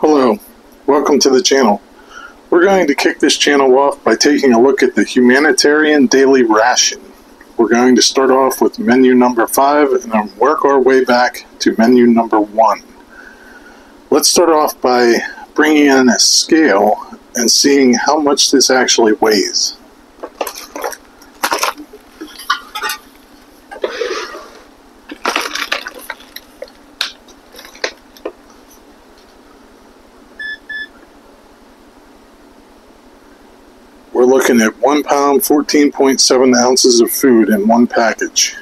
Hello, welcome to the channel. We're going to kick this channel off by taking a look at the Humanitarian Daily Ration. We're going to start off with menu number 5 and then work our way back to menu number 1. Let's start off by bringing in a scale and seeing how much this actually weighs. We're looking at 1 pound, 14.7 ounces of food in one package.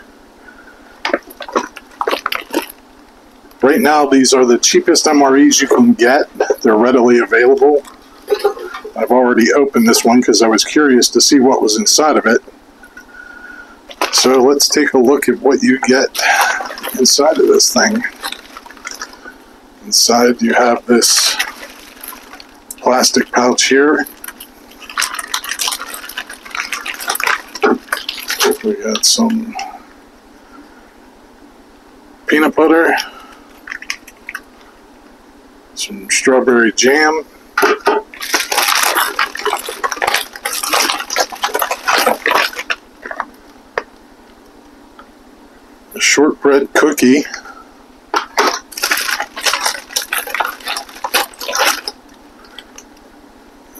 Right now, these are the cheapest MREs you can get. They're readily available. I've already opened this one because I was curious to see what was inside of it. So let's take a look at what you get inside of this thing. Inside you have this plastic pouch here. We got some peanut butter, some strawberry jam, a shortbread cookie,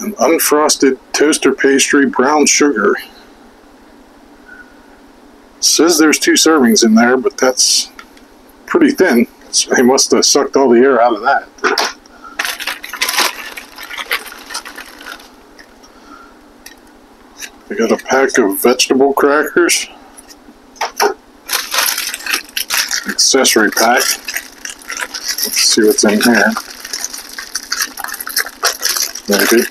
an unfrosted toaster pastry brown sugar. Says there's 2 servings in there, but that's pretty thin. So they must have sucked all the air out of that. We got a pack of vegetable crackers. Accessory pack. Let's see what's in here. Maybe.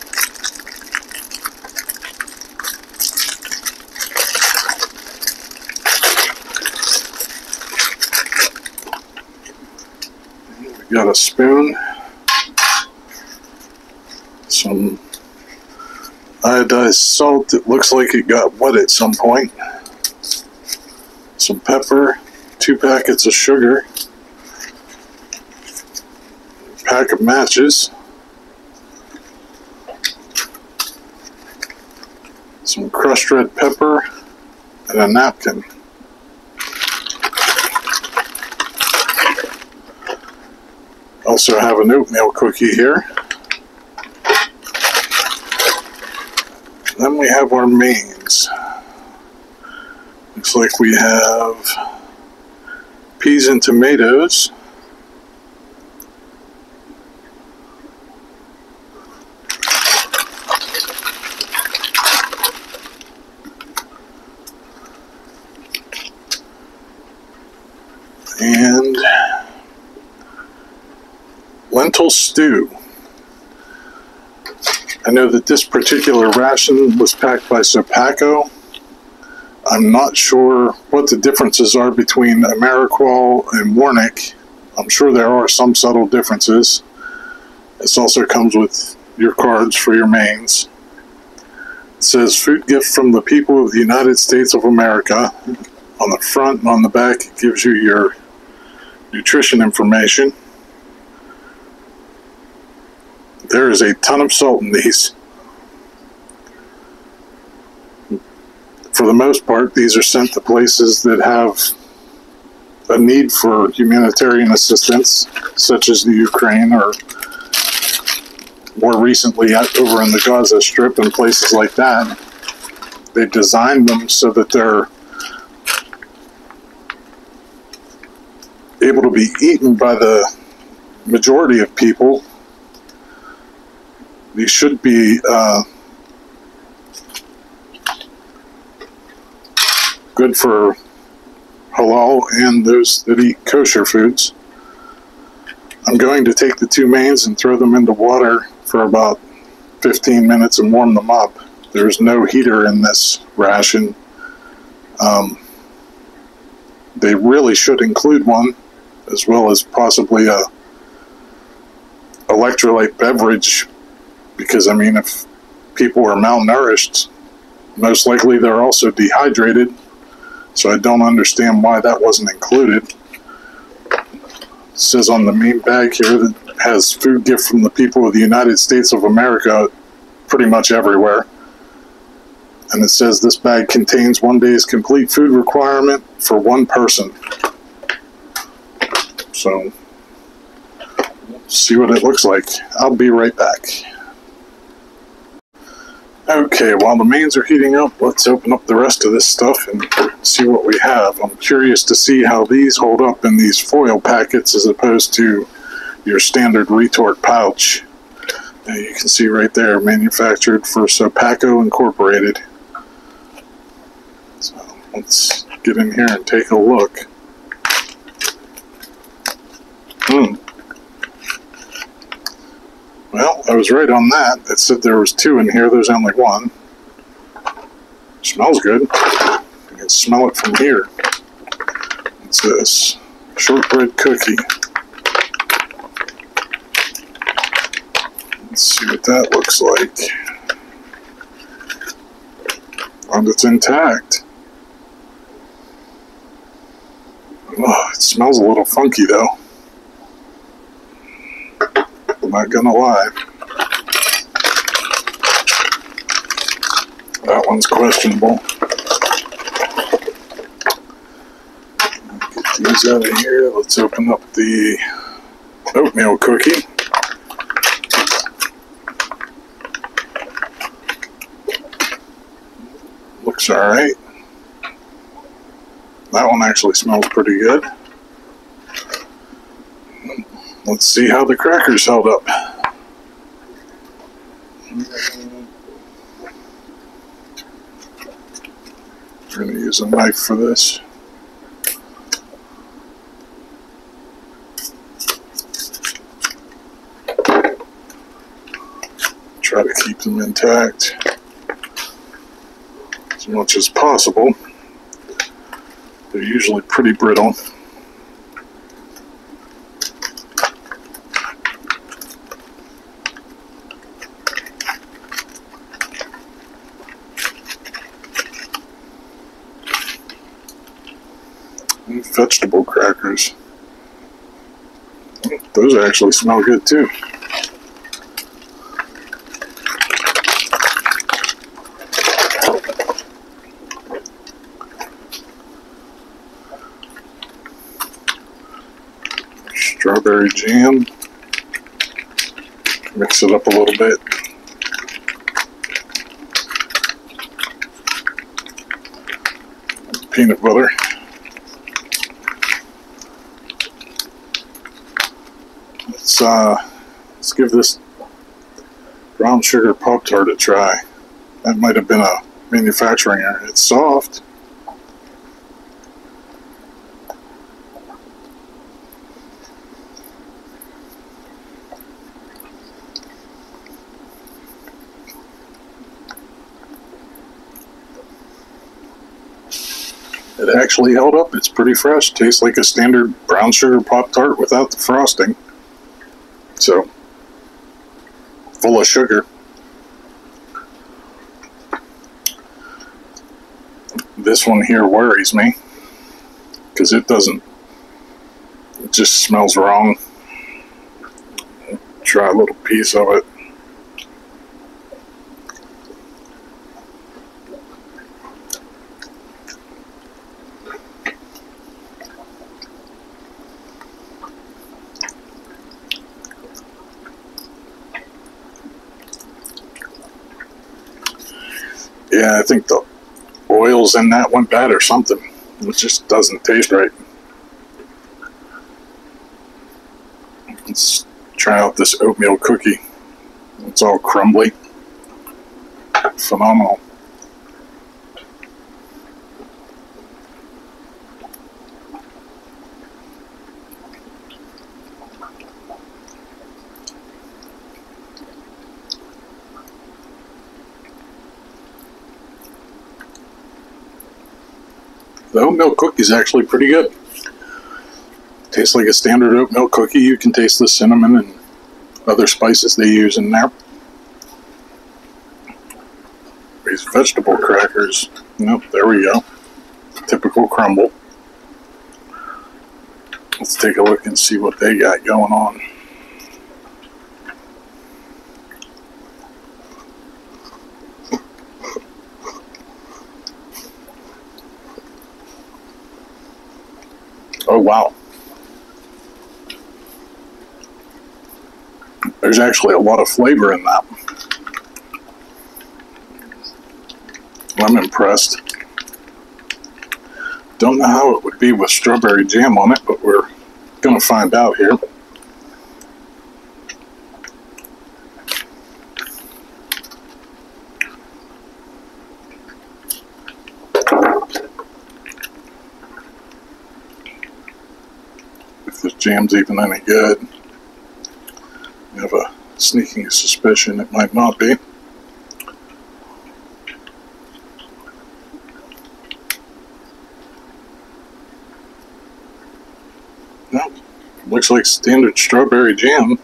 Got a spoon, some iodized salt. It looks like it got wet at some point. Some pepper, 2 packets of sugar, a pack of matches, some crushed red pepper, and a napkin. Also have an oatmeal cookie here. Then we have our mains. Looks like we have peas and tomatoes. And lentil stew. I know that this particular ration was packed by Sopakco. I'm not sure what the differences are between Ameriqual and Warnick. I'm sure there are some subtle differences. This also comes with your cards for your mains. It says food gift from the people of the United States of America. On the front and on the back it gives you your nutrition information. There is a ton of salt in these. For the most part, these are sent to places that have a need for humanitarian assistance, such as the Ukraine, or more recently over in the Gaza Strip and places like that. They designed them so that they're able to be eaten by the majority of people. These should be good for halal and those that eat kosher foods. I'm going to take the 2 mains and throw them into water for about 15 minutes and warm them up. There's no heater in this ration. They really should include one, as well as possibly a electrolyte beverage. Because, I mean, if people are malnourished, most likely they're also dehydrated. So I don't understand why that wasn't included. It says on the main bag here that has food gift from the people of the United States of America pretty much everywhere. And it says this bag contains 1 day's complete food requirement for one person. So, see what it looks like. I'll be right back. Okay, while the mains are heating up, let's open up the rest of this stuff and see what we have. I'm curious to see how these hold up in these foil packets as opposed to your standard retort pouch. And you can see right there, manufactured for Sopakco Incorporated. So let's get in here and take a look. Well, I was right on that. It said there was 2 in here. There's only 1. Smells good. You can smell it from here. It says shortbread cookie. Let's see what that looks like. And it's intact. Oh, it smells a little funky though. I'm not gonna lie. That one's questionable. Get these out of here. Let's open up the oatmeal cookie. Looks alright. That one actually smells pretty good. Let's see how the crackers held up. We're going to use a knife for this. Try to keep them intact as much as possible. They're usually pretty brittle. And vegetable crackers. Those actually smell good too. Strawberry jam. Mix it up a little bit. Peanut butter. Let's give this brown sugar Pop-Tart a try. That might have been a manufacturing error. It's soft. It actually held up. It's pretty fresh. Tastes like a standard brown sugar Pop-Tart without the frosting. So, full of sugar. This one here worries me because it just smells wrong. Try a little piece of it. Yeah, I think the oils in that went bad or something. It just doesn't taste right. Let's try out this oatmeal cookie. It's all crumbly. Phenomenal. The oatmeal cookie is actually pretty good. Tastes like a standard oatmeal cookie. You can taste the cinnamon and other spices they use in there. These vegetable crackers. Nope, there we go. Typical crumble. Let's take a look and see what they got going on. wow. There's actually a lot of flavor in that. I'm impressed. Don't know how it would be with strawberry jam on it, but we're going to find out here. If this jam's even any good. I have a sneaking suspicion it might not be. No, looks like standard strawberry jam.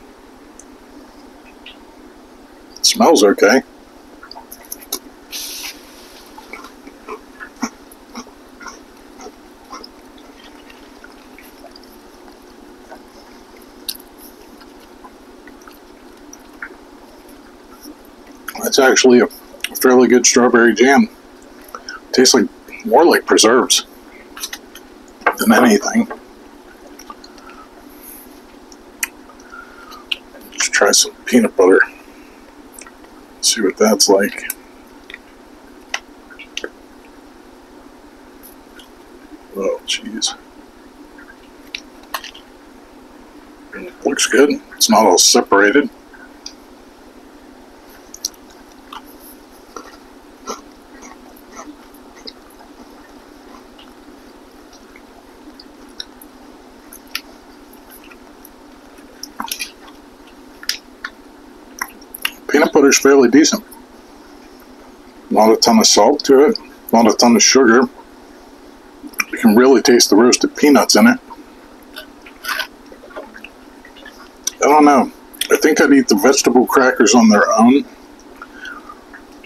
It smells okay. That's actually a fairly good strawberry jam. Tastes like more like preserves than anything. Let's try some peanut butter. See what that's like. Oh, jeez. Looks good. It's not all separated. Peanut butter is fairly decent. Not a ton of salt to it, not a ton of sugar. You can really taste the roasted peanuts in it. I don't know. I think I'd eat the vegetable crackers on their own,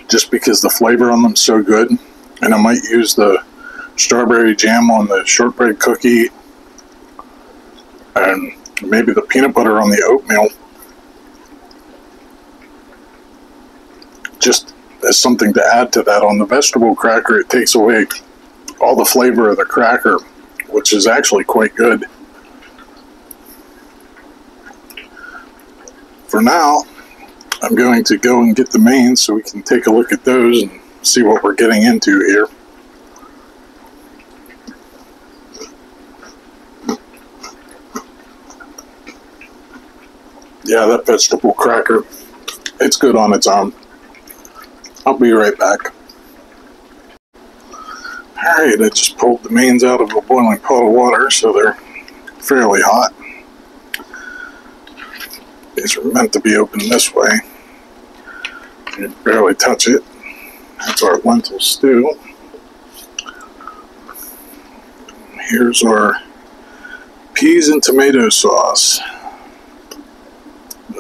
just because the flavor on them is so good. And I might use the strawberry jam on the shortbread cookie, and maybe the peanut butter on the oatmeal, just as something to add to that. On the vegetable cracker, it takes away all the flavor of the cracker, which is actually quite good. For now, I'm going to go and get the mains so we can take a look at those and see what we're getting into here. Yeah, that vegetable cracker, it's good on its own. I'll be right back. Alright, I just pulled the mains out of a boiling pot of water, so they're fairly hot. These are meant to be opened this way. You can barely touch it. That's our lentil stew. Here's our peas and tomato sauce.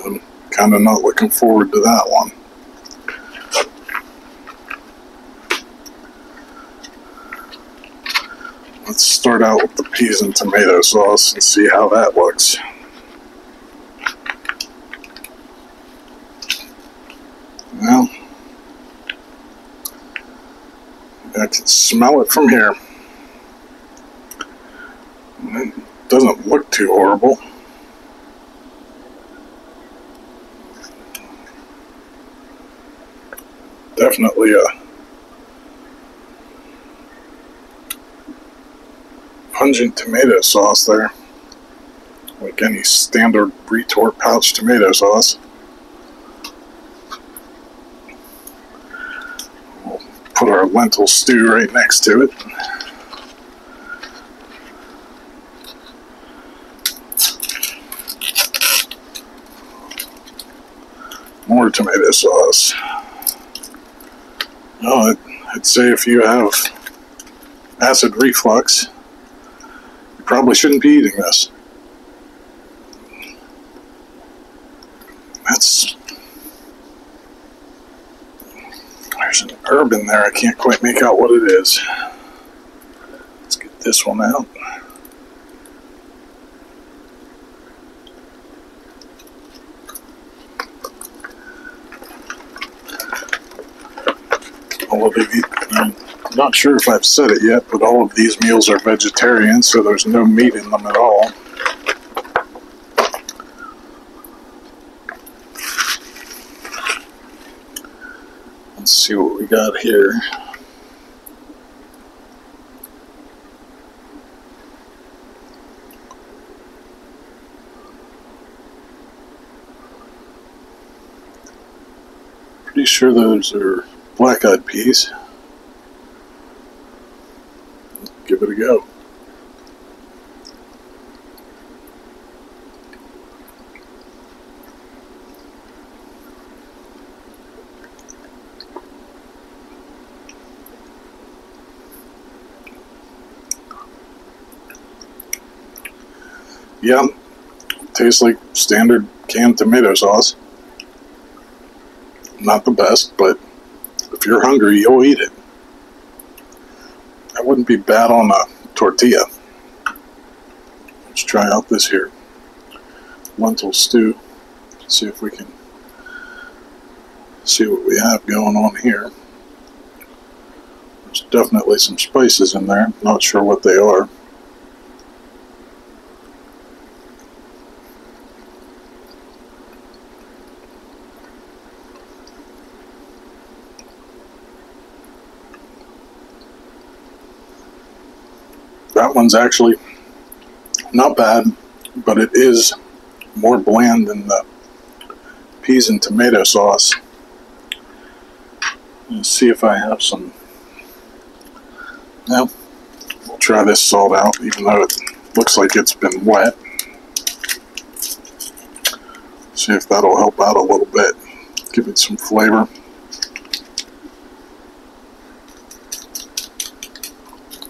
I'm kind of not looking forward to that one. Let's start out with the peas and tomato sauce and see how that looks. Well, I can smell it from here. It doesn't look too horrible. Definitely a pungent tomato sauce there, like any standard retort pouch tomato sauce. We'll put our lentil stew right next to it. More tomato sauce. Oh, I'd say if you have acid reflux, you probably shouldn't be eating this. There's an herb in there. I can't quite make out what it is. Let's get this one out. Not sure if I've said it yet, but all of these meals are vegetarian, so there's no meat in them at all. Let's see what we got here. Pretty sure those are black-eyed peas. Give it a go. Yeah, tastes like standard canned tomato sauce. Not the best, but if you're hungry, you'll eat it. That wouldn't be bad on a tortilla. Let's try out this here lentil stew. See if we can see what we have going on here. There's definitely some spices in there. Not sure what they are. That one's actually not bad, but it is more bland than the peas and tomato sauce. Let's see if I have some. Now, we'll try this salt out, even though it looks like it's been wet. See if that'll help out a little bit, give it some flavor.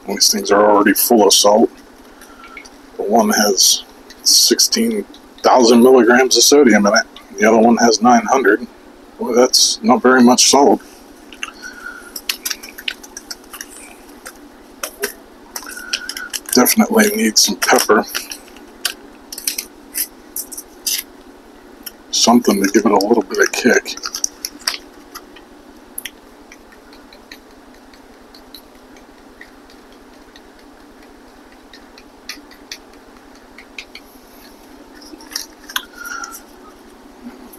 These things are already full of salt. The one has 16,000 milligrams of sodium in it. The other one has 900. Boy, that's not very much salt. Definitely need some pepper. Something to give it a little bit of kick.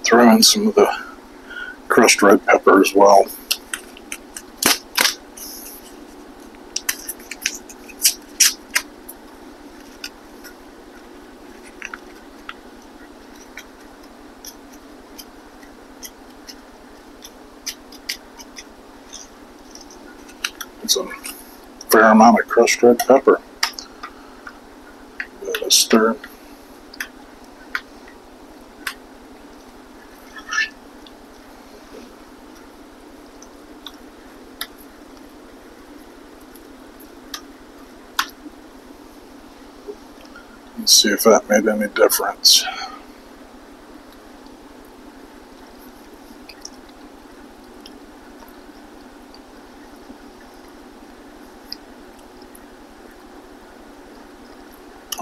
Throw in some of the crushed red pepper as well. It's a fair amount of crushed red pepper. Give it a stir. Let's see if that made any difference.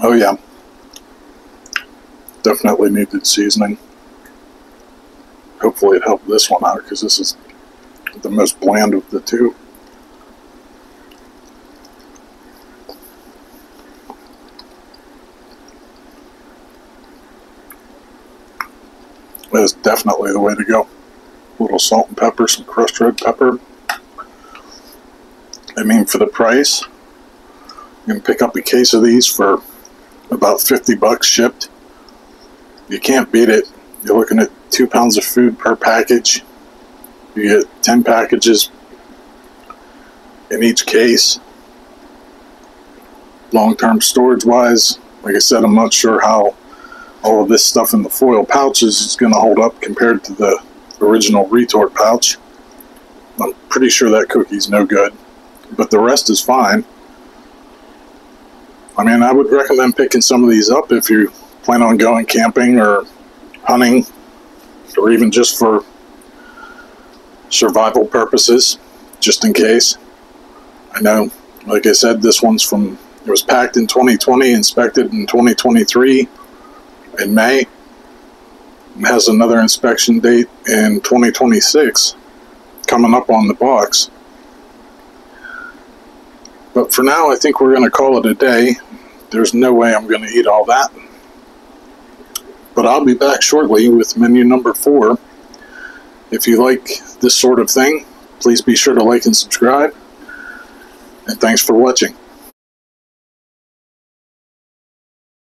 Oh yeah, definitely needed seasoning. Hopefully it helped this one out, because this is the most bland of the two. That is definitely the way to go. A little salt and pepper, some crushed red pepper. I mean, for the price, you can pick up a case of these for about 50 bucks shipped. You can't beat it. You're looking at 2 pounds of food per package. You get 10 packages in each case. Long-term storage wise, like I said, I'm not sure how all of this stuff in the foil pouches is going to hold up compared to the original retort pouch. I'm pretty sure that cookie's no good, but the rest is fine. I mean, I would recommend picking some of these up if you plan on going camping or hunting, or even just for survival purposes, just in case. I know, like I said, this one's from, it was packed in 2020, inspected in 2023 in May. It has another inspection date in 2026 coming up on the box. But for now, I think we're going to call it a day. There's no way I'm going to eat all that. But I'll be back shortly with menu number 4. If you like this sort of thing, please be sure to like and subscribe. And thanks for watching.